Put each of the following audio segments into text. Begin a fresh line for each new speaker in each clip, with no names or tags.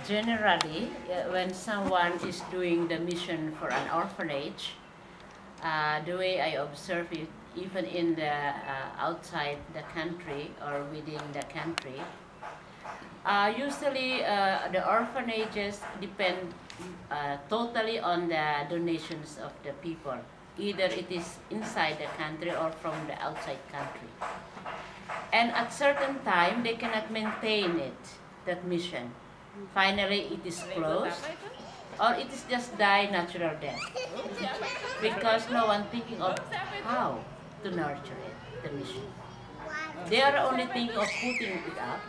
Generally, when someone is doing the mission for an orphanage, the way I observe it, even in the outside the country or within the country, usually the orphanages depend totally on the donations of the people. Either it is inside the country or from the outside country. And at certain time, they cannot maintain it, that mission. Finally, it is closed, or it is just die natural death. Because no one thinking of how to nurture it, the mission. They are only thinking of putting it up,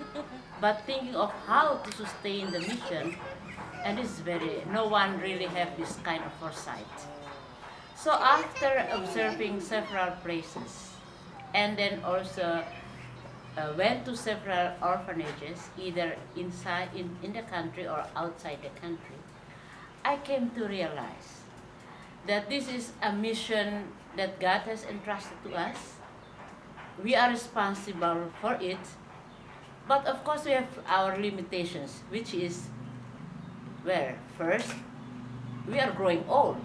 but thinking of how to sustain the mission, and no one really have this kind of foresight. So after observing several places, and then also went to several orphanages, either inside in the country or outside the country, I came to realize that this is a mission that God has entrusted to us. We are responsible for it, but of course we have our limitations, which is where first we are growing old.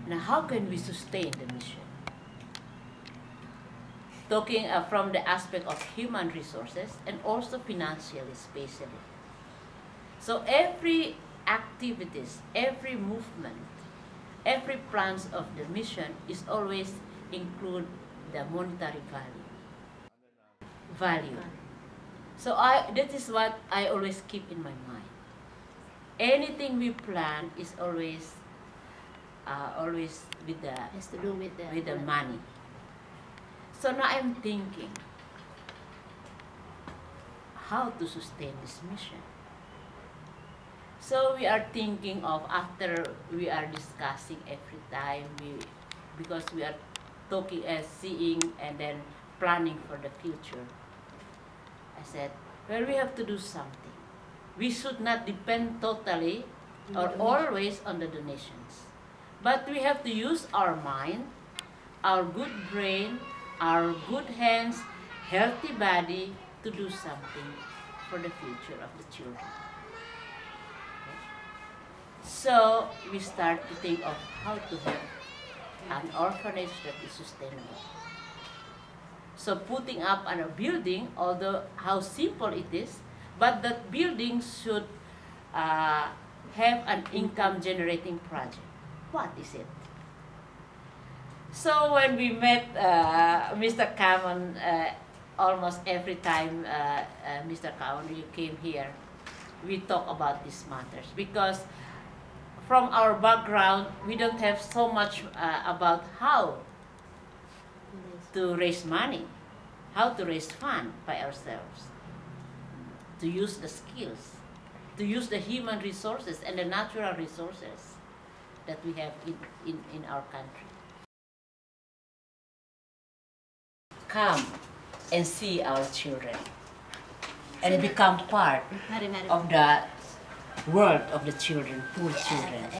Now how can we sustain the mission? Talking from the aspect of human resources and also financially, especially. So every activities, every movement, every plans of the mission is always include the monetary value. So that is what I always keep in my mind. Anything we plan is always with the
has to do with
the money. So now I'm thinking how to sustain this mission. So we are thinking of, after we are discussing every time, because we are talking, seeing and then planning for the future. I said, well, we have to do something. We should not depend totally or always on the donations. But we have to use our mind, our good brain, our good hands, healthy body to do something for the future of the children. So we start to think of how to have an orphanage that is sustainable. So putting up a building, although how simple it is, but that building should have an income generating project. What is it? So when we met Mr. Kamon, almost every time Mr. Kamon, you came here, we talk about these matters, because from our background, we don't have so much about how to raise money, how to raise funds by ourselves, to use the skills, to use the human resources and the natural resources that we have in our country. Come and see our children and become part of the world of the children, poor children.